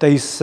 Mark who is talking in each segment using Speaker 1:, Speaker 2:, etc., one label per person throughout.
Speaker 1: 23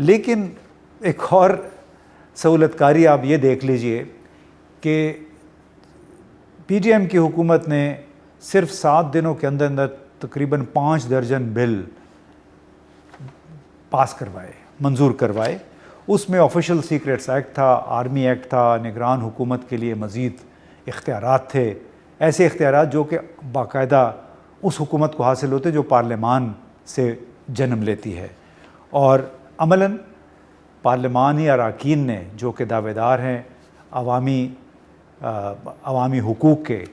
Speaker 1: لیکن ایک اور سہولت کاری آپ یہ دیکھ لیجئے کہ پی ڈی ایم کی حکومت نے صرف 7 دنوں کے اندر اندر تقریباً 5 درجن بل پاس کروائے، منظور کروائے۔ اس میں آفیشل سیکریٹس ایکٹ تھا، آرمی ایکٹ تھا، نگران حکومت کے لیے مزید اختیارات تھے، ایسے اختیارات جو کہ باقاعدہ اس حکومت کو حاصل ہوتے جو پارلیمان سے جنم لیتی ہے، اور عملاً پارلیمانی اراکین نے جو کہ دعوے دار ہیں عوامی حقوق کے،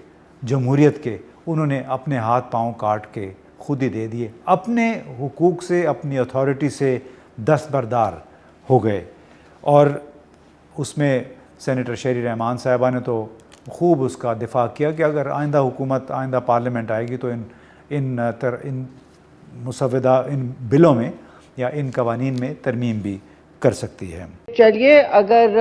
Speaker 1: جمہوریت کے، انہوں نے اپنے ہاتھ پاؤں کاٹ کے خود ہی دے دیے، اپنے حقوق سے، اپنی اتھارٹی سے دستبردار ہو گئے۔ اور اس میں سینیٹر شہری رحمان صاحبہ نے تو خوب اس کا دفاع کیا کہ اگر آئندہ حکومت، آئندہ پارلیمنٹ آئے گی تو ان مسودہ ان بلوں میں یا ان قوانین میں ترمیم بھی کر سکتی ہے۔
Speaker 2: چلیے، اگر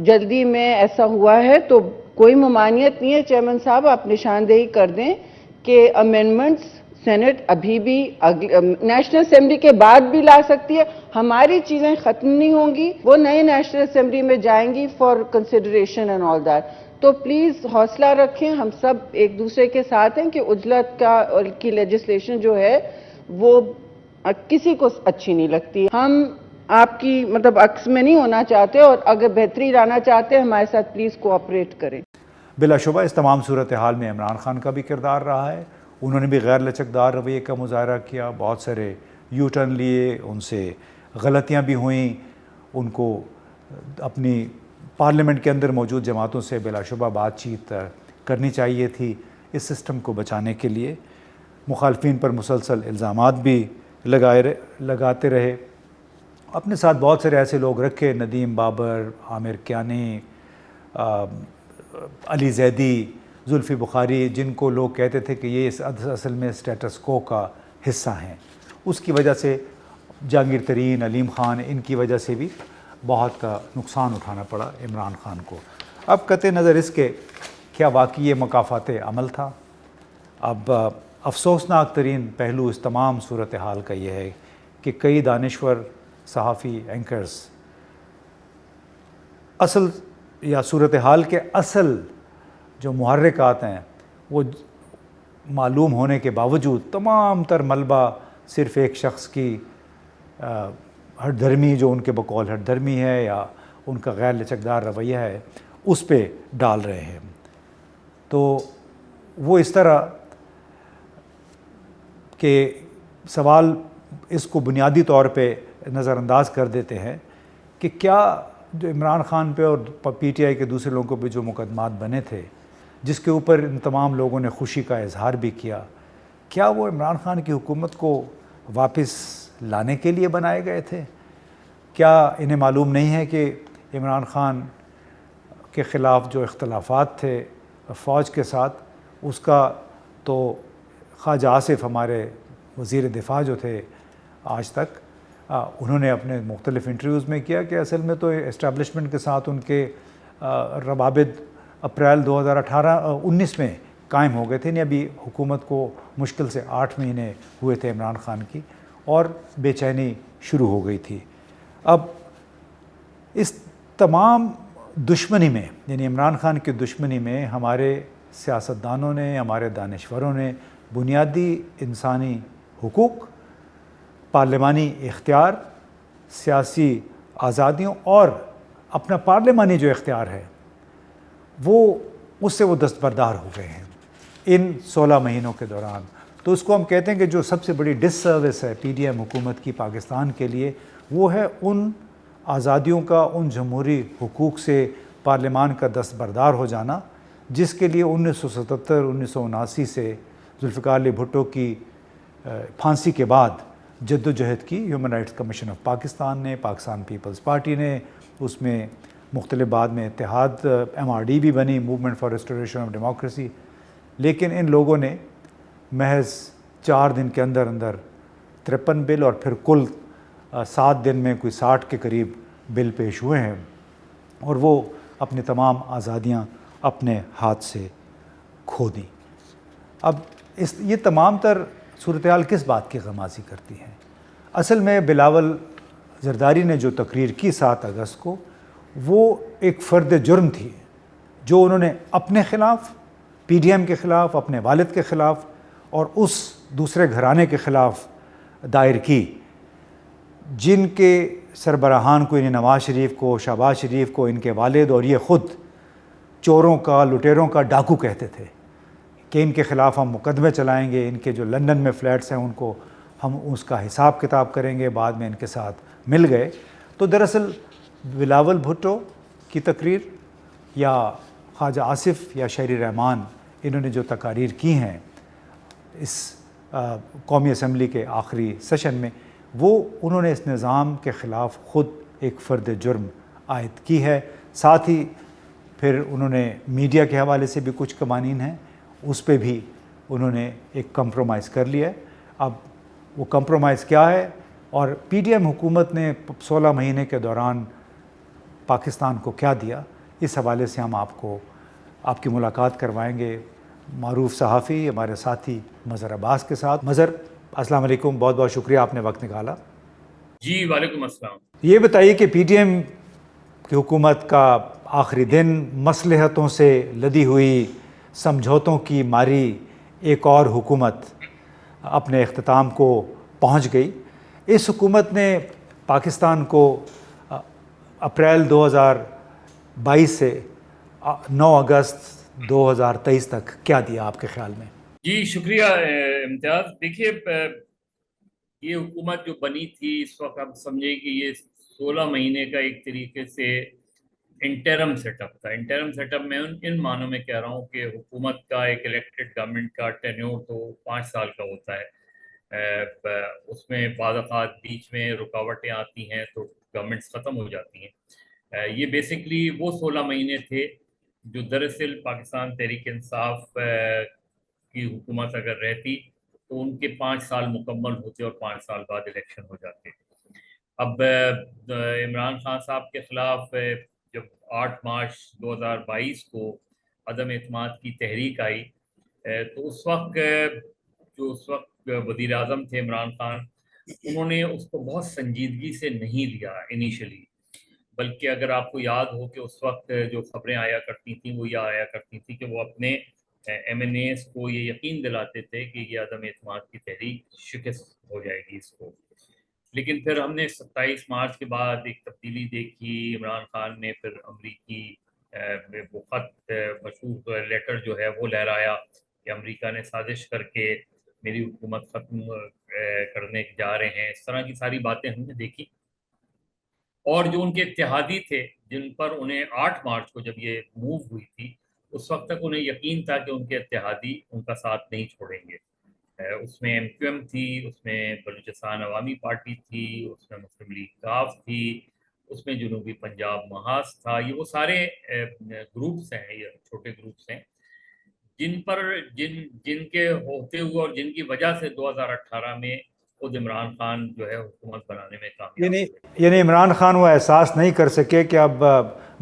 Speaker 2: جلدی میں ایسا ہوا ہے تو کوئی ممانعت نہیں ہے، چیئرمین صاحب آپ نشاندہی کر دیں کہ امینڈمنٹس سینٹ ابھی بھی نیشنل اسمبلی کے بعد بھی لا سکتی ہے، ہماری چیزیں ختم نہیں ہوں گی، وہ نئے نیشنل اسمبلی میں جائیں گی for consideration and all that. تو پلیز حوصلہ رکھیں، ہم سب ایک دوسرے کے ساتھ ہیں کہ عجلت کی لیجسلیشن جو ہے وہ کسی کو اچھی نہیں لگتی۔ ہم آپ کی عکس میں نہیں ہونا چاہتے، اور اگر بہتری لانا چاہتے ہیں ہمارے ساتھ پلیز کوآپریٹ کریں۔
Speaker 1: بلا شبہ اس تمام صورتحال میں عمران خان کا بھی کردار رہا ہے، انہوں نے بھی غیر لچکدار رویے کا مظاہرہ کیا، بہت سارے یو ٹرن لیے، ان سے غلطیاں بھی ہوئیں، ان کو اپنی پارلیمنٹ کے اندر موجود جماعتوں سے بلا شبہ بات چیت کرنی چاہیے تھی اس سسٹم کو بچانے کے لیے۔ مخالفین پر مسلسل الزامات بھی لگاتے رہے، اپنے ساتھ بہت سارے ایسے لوگ رکھے، ندیم بابر، عامر کیانی، علی زیدی، زلفی بخاری، جن کو لوگ کہتے تھے کہ یہ اصل میں اسٹیٹس کو کا حصہ ہیں۔ اس کی وجہ سے جہانگیر ترین، علیم خان، ان کی وجہ سے بھی بہت کا نقصان اٹھانا پڑا عمران خان کو۔ اب قطع نظر اس کے کیا واقعی یہ مکافات عمل تھا؟ اب افسوسناک ترین پہلو اس تمام صورتحال کا یہ ہے کہ کئی دانشور صحافی، اینکرز اصل یا صورتحال کے اصل جو محرکات ہیں وہ معلوم ہونے کے باوجود تمام تر ملبہ صرف ایک شخص کی ہٹ دھرمی، جو ان کے بقول ہٹ دھرمی ہے یا ان کا غیر لچکدار رویہ ہے، اس پہ ڈال رہے ہیں۔ تو وہ اس طرح کہ سوال اس کو بنیادی طور پہ نظر انداز کر دیتے ہیں کہ کیا جو عمران خان پہ اور پی ٹی آئی کے دوسرے لوگوں پہ جو مقدمات بنے تھے، جس کے اوپر ان تمام لوگوں نے خوشی کا اظہار بھی کیا، کیا وہ عمران خان کی حکومت کو واپس لانے کے لیے بنائے گئے تھے؟ کیا انہیں معلوم نہیں ہے کہ عمران خان کے خلاف جو اختلافات تھے فوج کے ساتھ، اس کا تو خواجہ آصف ہمارے وزیر دفاع جو تھے آج تک، انہوں نے اپنے مختلف انٹرویوز میں کیا کہ اصل میں تو اسٹیبلشمنٹ کے ساتھ ان کے روابط اپریل 2019 میں قائم ہو گئے تھے، یعنی ابھی حکومت کو مشکل سے 8 مہینے ہوئے تھے عمران خان کی، اور بے چینی شروع ہو گئی تھی۔ اب اس تمام دشمنی میں، یعنی عمران خان کی دشمنی میں، ہمارے سیاستدانوں نے، ہمارے دانشوروں نے بنیادی انسانی حقوق، پارلیمانی اختیار، سیاسی آزادیوں اور اپنا پارلیمانی جو اختیار ہے اس سے وہ دستبردار ہو گئے ہیں ان 16 مہینوں کے دوران۔ تو اس کو ہم کہتے ہیں کہ جو سب سے بڑی ڈس سروس ہے پی ڈی ایم حکومت کی پاکستان کے لیے، وہ ہے ان آزادیوں کا، ان جمہوری حقوق سے پارلیمان کا دستبردار ہو جانا، جس کے لیے 1977 1979 سے ذوالفقار علی بھٹو کی پھانسی کے بعد جد و جہد کی human rights commission of Pakistan نے، پاکستان پیپلز پارٹی نے، اس میں مختلف بعد میں اتحاد MRD بھی بنی، movement for restoration of democracy. لیکن ان لوگوں نے محض 4 دن کے اندر 53 بل اور پھر کل 7 دن میں کوئی 60 کے قریب بل پیش ہوئے ہیں، اور وہ اپنی تمام آزادیاں اپنے ہاتھ سے کھو دیں۔ اب یہ تمام تر صورتحال کس بات کی غمازی کرتی ہیں؟ اصل میں بلاول زرداری نے جو تقریر کی 7 اگست کو وہ ایک فرد جرم تھی جو انہوں نے اپنے خلاف، پی ڈی ایم کے خلاف، اپنے والد کے خلاف اور اس دوسرے گھرانے کے خلاف دائر کی، جن کے سربراہان کو، یعنی نواز شریف کو، شہباز شریف کو، ان کے والد اور یہ خود چوروں کا، لٹیروں کا ڈاکو کہتے تھے کہ ان کے خلاف ہم مقدمے چلائیں گے، ان کے جو لندن میں فلیٹس ہیں ان کو ہم اس کا حساب کتاب کریں گے۔ بعد میں ان کے ساتھ مل گئے۔ تو دراصل بلاول بھٹو کی تقریر یا خواجہ آصف یا شہری رحمان، انہوں نے جو تقاریر کی ہیں اس قومی اسمبلی کے آخری سیشن میں، وہ انہوں نے اس نظام کے خلاف خود ایک فرد جرم عائد کی ہے۔ ساتھ ہی پھر انہوں نے میڈیا کے حوالے سے بھی کچھ قوانین ہیں، اس پہ بھی انہوں نے ایک کمپرومائز کر لیا ہے۔ اب وہ کمپرومائز کیا ہے اور پی ڈی ایم حکومت نے 16 مہینے کے دوران پاکستان کو کیا دیا، اس حوالے سے ہم آپ کی ملاقات کروائیں گے معروف صحافی ہمارے ساتھی مظہر عباس کے ساتھ۔ مظہر، السلام علیکم، بہت بہت شکریہ آپ نے وقت نکالا۔
Speaker 3: جی وعلیکم السلام۔
Speaker 1: یہ بتائیے کہ پی ڈی ایم کی حکومت کا آخری دن مصلحتوں سے لدی ہوئی، سمجھوتوں کی ماری ایک اور حکومت اپنے اختتام کو پہنچ گئی۔ اس حکومت نے پاکستان کو اپریل 2022 سے 9 اگست 2023 تک کیا دیا آپ کے خیال میں؟
Speaker 3: جی شکریہ امتیاز۔ دیکھیے یہ حکومت جو بنی تھی اس وقت آپ سمجھیں کہ یہ 16 مہینے کا ایک طریقے سے انٹرم سیٹ اپ تھا۔ انٹرم سیٹ اپ میں ان معنوں میں کہہ رہا ہوں کہ حکومت کا، ایک الیکٹڈ گورنمنٹ کا ٹینیور تو 5 سال کا ہوتا ہے، اس میں بعض اوقات بیچ میں رکاوٹیں آتی ہیں تو گورنمنٹس ختم ہو جاتی ہیں۔ یہ بیسکلی وہ 16 مہینے تھے جو دراصل پاکستان تحریک انصاف کی حکومت اگر رہتی تو ان کے 5 سال مکمل ہوتے اور 5 سال بعد الیکشن ہو جاتے۔ اب عمران خان صاحب کے خلاف جب 8 مارچ 2022 کو عدم اعتماد کی تحریک آئی تو اس وقت وزیر اعظم تھے عمران خان، انہوں نے اس کو بہت سنجیدگی سے نہیں لیا انیشلی، بلکہ اگر آپ کو یاد ہو کہ اس وقت جو خبریں آیا کرتی تھیں وہ یہ آیا کرتی تھی کہ وہ اپنے ایم این ایز کو یہ یقین دلاتے تھے کہ یہ عدم اعتماد کی تحریک شکست ہو جائے گی اس کو۔ لیکن پھر ہم نے 27 مارچ کے بعد ایک تبدیلی دیکھی۔ عمران خان نے پھر امریکی وہ خط، مشہور لیٹر جو ہے وہ لہرایا کہ امریکہ نے سازش کر کے میری حکومت ختم کرنے جا رہے ہیں، اس طرح کی ساری باتیں ہم نے دیکھی۔ اور جو ان کے اتحادی تھے جن پر انہیں 8 مارچ کو جب یہ موو ہوئی تھی اس وقت تک انہیں یقین تھا کہ ان کے اتحادی ان کا ساتھ نہیں چھوڑیں گے۔ اس میں ایم کیو ایم تھی، اس میں بلوچستان عوامی پارٹی تھی، اس میں مسلم لیگ کاف تھی، اس میں جنوبی پنجاب محاذ تھا۔ یہ وہ سارے گروپس ہیں، یہ چھوٹے گروپس ہیں جن کے ہوتے ہوئے اور جن کی وجہ سے 2018 میں خود عمران خان جو ہے حکومت بنانے میں کامیاب
Speaker 1: یعنی عمران خان وہ احساس نہیں کر سکے کہ اب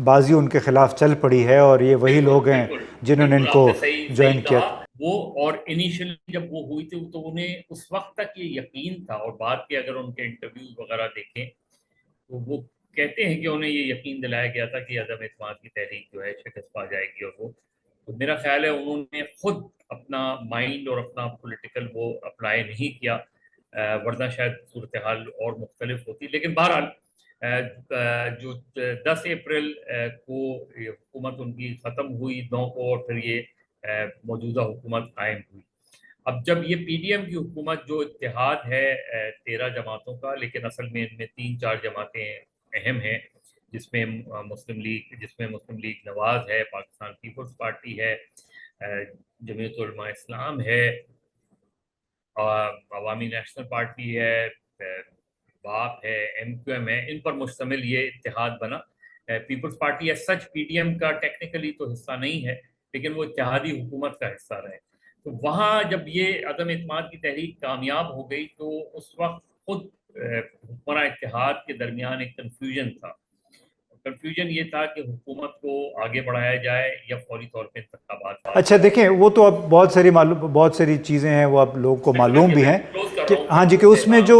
Speaker 1: بازی ان کے خلاف چل پڑی ہے اور یہ وہی لوگ ہیں جنہوں نے ان کو جوائن کیا
Speaker 3: وہ۔ اور انیشلی جب وہ ہوئی تھی تو انہیں اس وقت تک یہ یقین تھا، اور بعد کے اگر ان کے انٹرویوز وغیرہ دیکھیں تو وہ کہتے ہیں کہ انہیں یہ یقین دلایا گیا تھا کہ عدم اعتماد کی تحریک جو ہے شکست پا جائے گی۔ اور وہ تو میرا خیال ہے انہوں نے خود اپنا مائنڈ اور اپنا پولیٹیکل وہ اپلائی نہیں کیا، ورنہ شاید صورتحال اور مختلف ہوتی۔ لیکن بہرحال جو 10 اپریل کو حکومت ان کی ختم ہوئی 9 کو، اور پھر یہ موجودہ حکومت قائم ہوئی۔ اب جب یہ پی ڈی ایم کی حکومت جو اتحاد ہے 13 جماعتوں کا، لیکن اصل میں ان میں 3-4 جماعتیں اہم ہیں جس میں مسلم لیگ نواز ہے، پاکستان پیپلز پارٹی ہے، جمعیت علماء اسلام ہے، عوامی نیشنل پارٹی ہے، باپ ہے، ایم کیو ایم ہے، ان پر مشتمل یہ اتحاد بنا۔ Peoples Party as such P D M کا ٹیکنیکلی تو حصہ نہیں ہے، لیکن وہ اتحادی حکومت کا حصہ رہے۔ تو وہاں جب یہ عدم اعتماد کی تحریک کامیاب ہو گئی تو اس وقت خود حکمراں اتحاد کے درمیان ایک کنفیوژن تھا۔ کنفیوژن یہ تھا کہ حکومت کو آگے بڑھایا جائے یا فوری طور پہ انتخابات۔
Speaker 1: اچھا دیکھیں، وہ تو اب بہت ساری چیزیں ہیں وہ اب لوگوں کو معلوم بھی ہیں کہ ہاں جی، کہ اس میں جو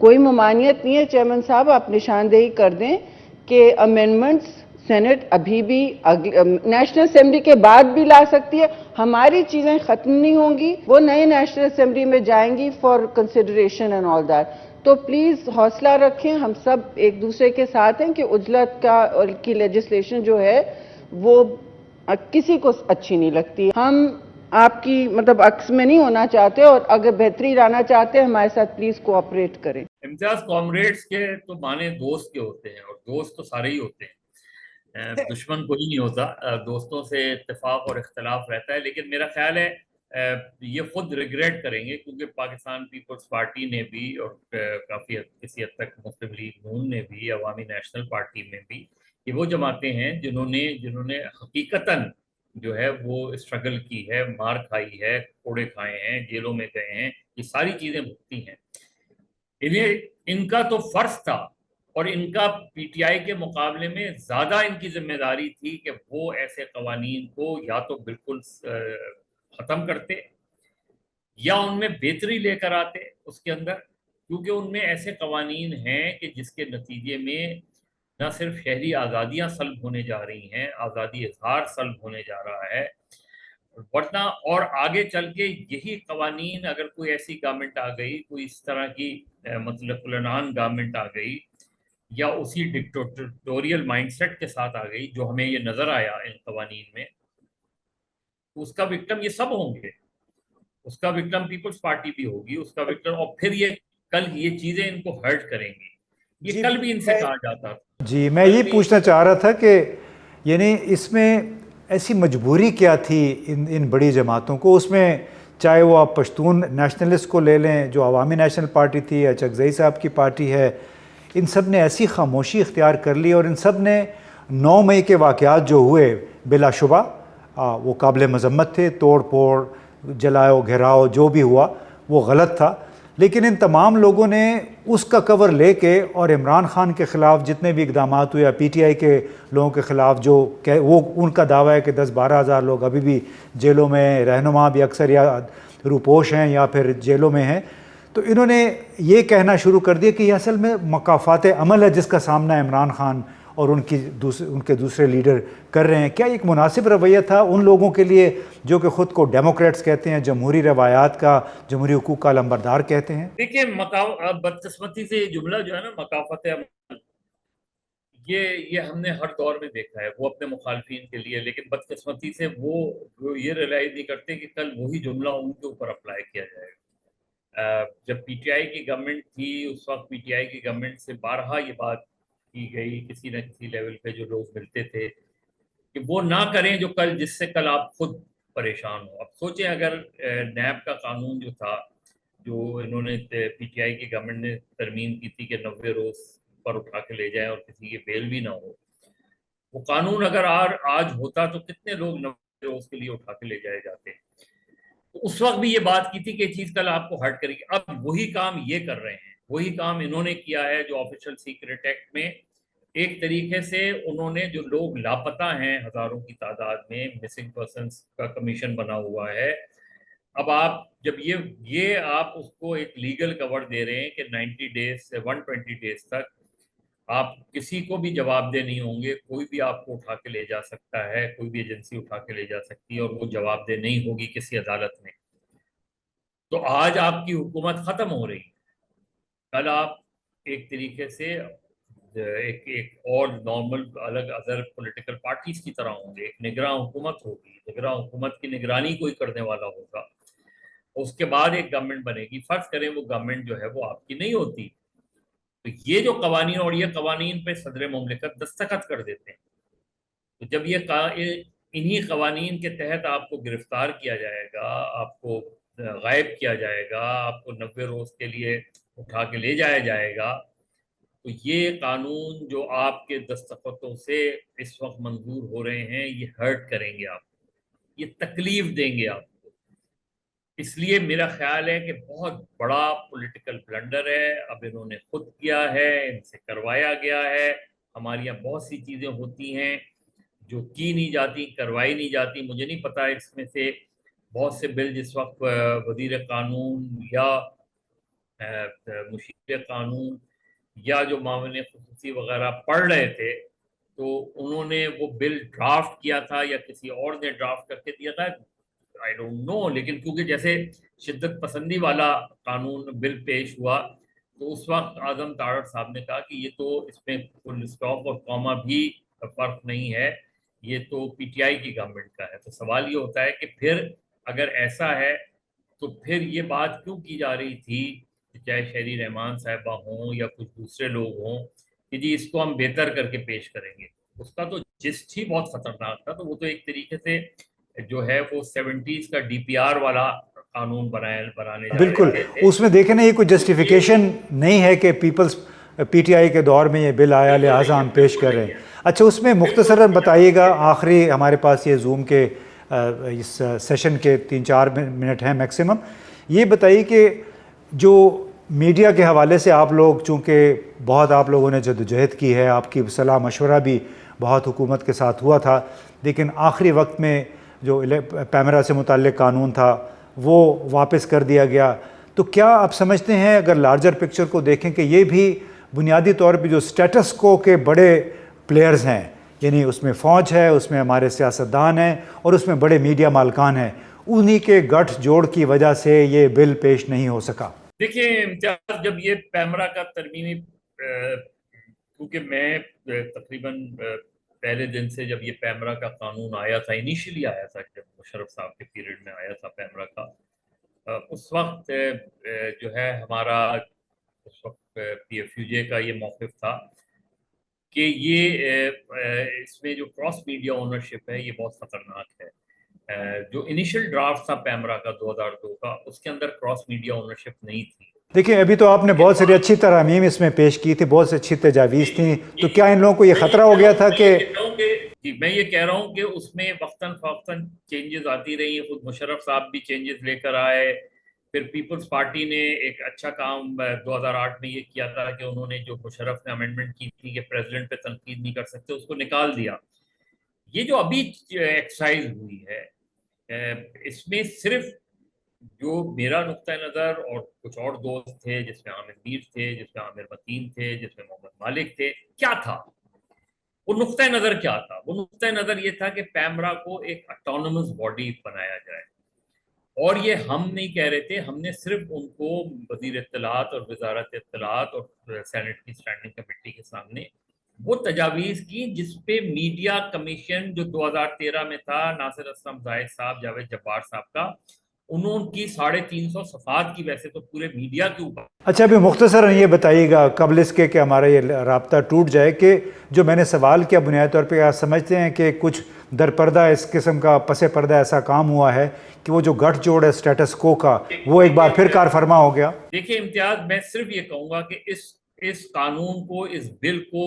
Speaker 2: کوئی ممانعت نہیں ہے چیئرمین صاحب, آپ نشاندہی کر دیں کہ امینڈمنٹس سینٹ ابھی بھی نیشنل اسمبلی کے بعد بھی لا سکتی ہے. ہماری چیزیں ختم نہیں ہوں گی, وہ نئے نیشنل اسمبلی میں جائیں گی for consideration and all that. تو پلیز حوصلہ رکھیں, ہم سب ایک دوسرے کے ساتھ ہیں کہ عجلت کی لیجسلیشن جو ہے وہ کسی کو اچھی نہیں لگتی. ہم آپ کی مطلب عکس میں نہیں ہونا چاہتے, اور اگر بہتری لانا چاہتے ہیں ہمارے ساتھ پلیز کوآپریٹ کریں.
Speaker 3: امتیاز, کامریڈس کے تو معنی دوست کے ہوتے ہیں, اور دوست تو سارے ہی ہوتے ہیں, دشمن کوئی نہیں ہوتا. دوستوں سے اتفاق اور اختلاف رہتا ہے, لیکن میرا خیال ہے یہ خود ریگریٹ کریں گے, کیونکہ پاکستان پیپلز پارٹی نے بھی اور کافی کسی حد تک مسلم لیگ نون نے بھی, عوامی نیشنل پارٹی میں بھی, یہ وہ جماعتیں ہیں جنہوں نے حقیقتاً جو ہے وہ اسٹرگل کی ہے, مار کھائی ہے, کوڑے کھائے ہیں, جیلوں میں گئے ہیں, یہ ساری چیزیں بھگتی ہیں. ان کا تو فرض تھا, اور ان کا پی ٹی آئی کے مقابلے میں زیادہ ان کی ذمہ داری تھی کہ وہ ایسے قوانین کو یا تو بالکل ختم کرتے یا ان میں بہتری لے کر آتے اس کے اندر, کیونکہ ان میں ایسے قوانین ہیں کہ جس کے نتیجے میں نہ صرف شہری آزادیاں سلب ہونے جا رہی ہیں, آزادی اظہار سلب ہونے جا رہا ہے, ورنہ اور آگے چل کے یہی قوانین اگر کوئی ایسی گورنمنٹ آ گئی, کوئی اس طرح کی مطلب فلنان گورنمنٹ آ گئی, یا اسی ڈکٹیٹوریل مائنڈ سیٹ کے ساتھ آ گئی جو ہمیں یہ نظر آیا ان قوانین میں, اس کا وکٹم یہ سب ہوں گے. اس کا وکٹم پیپلز پارٹی بھی ہوگی, اس کا وکٹم, اور پھر یہ کل یہ چیزیں ان کو ہرٹ کریں گی. یہ کل بھی ان سے کہا جاتا تھا.
Speaker 1: جی, میں یہ پوچھنا چاہ رہا تھا کہ یعنی اس میں ایسی مجبوری کیا تھی ان بڑی جماعتوں کو, اس میں چاہے وہ آپ پشتون نیشنلسٹ کو لے لیں جو عوامی نیشنل پارٹی تھی, یا چکزئی صاحب کی پارٹی ہے, ان سب نے ایسی خاموشی اختیار کر لی, اور ان سب نے 9 مئی کے واقعات جو ہوئے بلا شبہ وہ قابل مذمت تھے, توڑ پھوڑ, جلاؤ گھیراؤ جو بھی ہوا وہ غلط تھا, لیکن ان تمام لوگوں نے اس کا کور لے کے اور عمران خان کے خلاف جتنے بھی اقدامات ہوئے, یا پی ٹی آئی کے لوگوں کے خلاف جو وہ ان کا دعویٰ ہے کہ 10-12 ہزار لوگ ابھی بھی جیلوں میں, رہنما بھی اکثر یا روپوش ہیں یا پھر جیلوں میں ہیں, تو انہوں نے یہ کہنا شروع کر دیا کہ یہ اصل میں مکافات عمل ہے جس کا سامنا عمران خان اور ان کے دوسرے لیڈر کر رہے ہیں. کیا ایک مناسب رویہ تھا ان لوگوں کے لیے جو کہ خود کو ڈیموکریٹس کہتے ہیں, جمہوری روایات کا, جمہوری حقوق کا علمبردار کہتے ہیں؟
Speaker 3: دیکھیے, بدقسمتی سے یہ جملہ جو ہے نا, مکافات عمل, یہ ہم نے ہر دور میں دیکھا ہے, وہ اپنے مخالفین کے لیے, لیکن بدقسمتی سے وہ یہ ریلائز نہیں کرتے کہ کل وہی جملہ ان کے اوپر اپلائی کیا جائے گا. جب پی ٹی آئی کی گورنمنٹ تھی, اس وقت پی ٹی آئی کی گورنمنٹ سے بارہا یہ بات کی گئی کسی نہ کسی لیول پہ, جو لوگ ملتے تھے, کہ وہ نہ کریں جو جس سے کل آپ خود پریشان ہو. اب سوچیں اگر نیب کا قانون جو تھا, جو انہوں نے پی ٹی آئی کی گورنمنٹ نے ترمیم کی تھی کہ 90 روز پر اٹھا کے لے جائیں اور کسی کی بیل بھی نہ ہو, وہ قانون اگر آج ہوتا تو کتنے لوگ 90 روز کے لیے اٹھا کے لے جائے جاتے. اس وقت بھی یہ بات کی تھی کہ یہ چیز کل آپ کو ہرٹ کرے گی. اب وہی کام یہ کر رہے ہیں, وہی کام انہوں نے کیا ہے جو آفیشل سیکرٹ ایکٹ میں ایک طریقے سے انہوں نے جو لوگ لاپتہ ہیں ہزاروں کی تعداد میں, مسنگ پرسنس کا کمیشن بنا ہوا ہے. اب آپ جب یہ آپ اس کو ایک لیگل کور دے رہے ہیں کہ 90 ڈیز سے 120 ڈیز تک آپ کسی کو بھی جواب دہ نہیں ہوں گے, کوئی بھی آپ کو اٹھا کے لے جا سکتا ہے, کوئی بھی ایجنسی اٹھا کے لے جا سکتی ہے, اور وہ جواب دہ نہیں ہوگی کسی عدالت میں. تو آج آپ کی حکومت ختم ہو رہی ہے, کل آپ ایک طریقے سے ایک اور نارمل الگ ادر پولیٹیکل پارٹیز کی طرح ہوں گے. ایک نگراں حکومت ہوگی, نگراں حکومت کی نگرانی کوئی کرنے والا ہوگا, اس کے بعد ایک گورنمنٹ بنے گی. فرض کریں وہ گورنمنٹ جو ہے وہ آپ کی نہیں ہوتی, تو یہ جو قوانین, اور یہ قوانین پہ صدر مملکت دستخط کر دیتے ہیں, تو جب یہ انہی قوانین کے تحت آپ کو گرفتار کیا جائے گا, آپ کو غائب کیا جائے گا, آپ کو 90 روز کے لیے اٹھا کے لے جایا جائے گا, تو یہ قانون جو آپ کے دستخطوں سے اس وقت منظور ہو رہے ہیں یہ ہرٹ کریں گے آپ کو, یہ تکلیف دیں گے آپ کو. اس لیے میرا خیال ہے کہ بہت بڑا پولیٹیکل بلنڈر ہے. اب انہوں نے خود کیا ہے, ان سے کروایا گیا ہے. ہمارے یہاں بہت سی چیزیں ہوتی ہیں جو کی نہیں جاتی, کروائی نہیں جاتی. مجھے نہیں پتا اس میں سے بہت سے بل جس وقت وزیر قانون یا مشیر قانون یا جو معاون خصوصی وغیرہ پڑھ رہے تھے تو انہوں نے وہ بل ڈرافٹ کیا تھا یا کسی اور نے ڈرافٹ کر کے دیا تھا، آئی ڈونٹ نو. لیکن کیونکہ جیسے شدت پسندی والا قانون بل پیش ہوا تو اس وقت اعظم تارڑ صاحب نے کہا کہ یہ تو اس میں فل اسٹاپ اور کاما بھی فرق نہیں ہے، یہ تو پی ٹی آئی کی گورنمنٹ کا ہے. تو سوال یہ ہوتا ہے کہ پھر اگر ایسا ہے تو پھر یہ بات کیوں کی جا رہی تھی، چاہے شہری رحمان صاحبہ ہوں یا کچھ دوسرے لوگ ہوں، کہ جی اس کو ہم بہتر کر کے پیش کریں گے. اس کا تو جسٹ ہی بہت خطرناک تھا. تو وہ تو ایک طریقے سے جو ہے وہ 70s کا ڈی پی آر والا قانون بنانے جا
Speaker 1: بالکل.
Speaker 3: رہے تھے.
Speaker 1: اس میں دیکھیں نا، یہ کوئی جسٹیفیکیشن نہیں ہے کہ پیپلز پی ٹی آئی کے دور میں یہ بل آیا لہٰذا ہم پیش کر رہے ہیں. اچھا، اس میں مختصراً بتائیے گا، آخری ہمارے پاس یہ زوم کے اس سیشن کے 3-4 منٹ ہیں میکسیمم، یہ بتائیے کہ جو میڈیا کے حوالے سے آپ لوگ، چونکہ بہت آپ لوگوں نے جدوجہد کی ہے، آپ کی صلاح مشورہ بھی بہت حکومت کے ساتھ ہوا تھا، لیکن آخری وقت میں جو پیمرا سے متعلق قانون تھا وہ واپس کر دیا گیا. تو کیا آپ سمجھتے ہیں، اگر لارجر پکچر کو دیکھیں، کہ یہ بھی بنیادی طور پہ جو سٹیٹس کو کے بڑے پلیئرز ہیں، یعنی اس میں فوج ہے، اس میں ہمارے سیاستدان ہیں اور اس میں بڑے میڈیا مالکان ہیں، انہی کے گٹھ جوڑ کی وجہ سے یہ بل پیش نہیں ہو سکا؟
Speaker 3: دیکھیں امتیاز، جب یہ پیمرا کا ترمیمی، کیونکہ میں تقریباً پہلے دن سے جب یہ پیمرا کا قانون آیا تھا، انیشلی آیا تھا جب مشرف صاحب کے پیریڈ میں آیا تھا پیمرا کا، اس وقت جو ہے ہمارا اس وقت پی ایف یو جے کا یہ موقف تھا کہ یہ اس میں جو کراس میڈیا اونرشپ ہے یہ بہت خطرناک ہے. جو انیشل ڈرافٹ تھا پیمرا کا 2002 کا، اس کے اندر کراس میڈیا اونرشپ نہیں تھی.
Speaker 1: دیکھیں، ابھی تو آپ نے بہت ساری اچھی ترامیم اس میں پیش کی تھی، بہت سی اچھی تجاویز تھیں، تو کیا ان لوگوں کو یہ خطرہ ہو گیا تھا کہ
Speaker 3: میں یہ کہہ رہا ہوں کہ اس میں وقتاً فوقتاً چینجز آتی رہی، خود مشرف صاحب بھی چینجز لے کر آئے. پھر پیپلز پارٹی نے ایک اچھا کام 2008 میں یہ کیا تھا کہ انہوں نے جو مشرف نے امینڈمنٹ کی تھی کہ پریزیڈنٹ پہ تنقید نہیں کر سکتے، اس کو نکال دیا. یہ جو ابھی ایکسرسائز ہوئی ہے، اس میں صرف جو میرا نقطۂ نظر اور کچھ اور دوست تھے، جس میں عامر میر تھے، جس میں عامر متین تھے، جس میں محمد مالک تھے، کیا تھا وہ نقطۂ نظر؟ کیا تھا وہ نقطۂ نظر؟ یہ تھا کہ پیمرا کو ایک اٹانومس باڈی بنایا جائے. اور یہ ہم نہیں کہہ رہے تھے، ہم نے صرف ان کو وزیر اطلاعات اور وزارت اطلاعات اور سینٹ کی اسٹینڈنگ کمیٹی کے سامنے وہ تجاویز کی جس پہ میڈیا کمیشن جو 2013 میں تھا، ناصر اسلم زاہد صاحب، جاوید جبار صاحب کا، انہوں کی 350 صفحات کی، ویسے تو پورے میڈیا کے اوپر.
Speaker 1: اچھا، ابھی مختصراً یہ بتائیے گا قبل اس کے کہ ہمارا یہ رابطہ ٹوٹ جائے، کہ جو میں نے سوال کیا بنیادی طور پہ آپ سمجھتے ہیں کہ کچھ در پردہ اس قسم کا پس پردہ ایسا کام ہوا ہے کہ وہ جو گٹھ جوڑ ہے سٹیٹس کو کا، وہ ایک بار پھر کار فرما ہو گیا؟
Speaker 3: دیکھیے امتیاز، میں صرف یہ کہوں گا کہ اس قانون کو، اس بل کو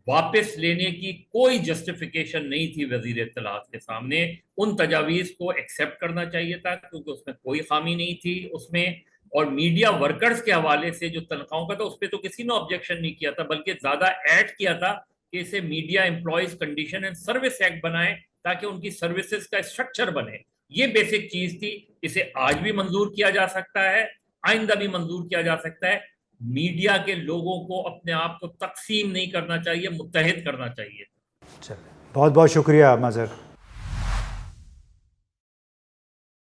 Speaker 3: واپس لینے کی کوئی جسٹیفیکیشن نہیں تھی وزیر اطلاعات کے سامنے. ان تجاویز کو ایکسیپٹ کرنا چاہیے تھا کیونکہ اس میں کوئی خامی نہیں تھی اس میں. اور میڈیا ورکرز کے حوالے سے جو تنخواہوں کا تھا، اس پہ تو کسی نے آبجیکشن نہیں کیا تھا، بلکہ زیادہ ایڈ کیا تھا کہ اسے media employees condition and service act بنائیں تاکہ ان کی سروسز کا اسٹرکچر بنے. یہ بیسک چیز تھی. اسے آج بھی منظور کیا جا سکتا ہے، آئندہ بھی منظور کیا جا سکتا ہے. میڈیا کے لوگوں کو اپنے آپ کو تقسیم نہیں کرنا چاہیے، متحد کرنا چاہیے.
Speaker 1: بہت بہت شکریہ مظہر.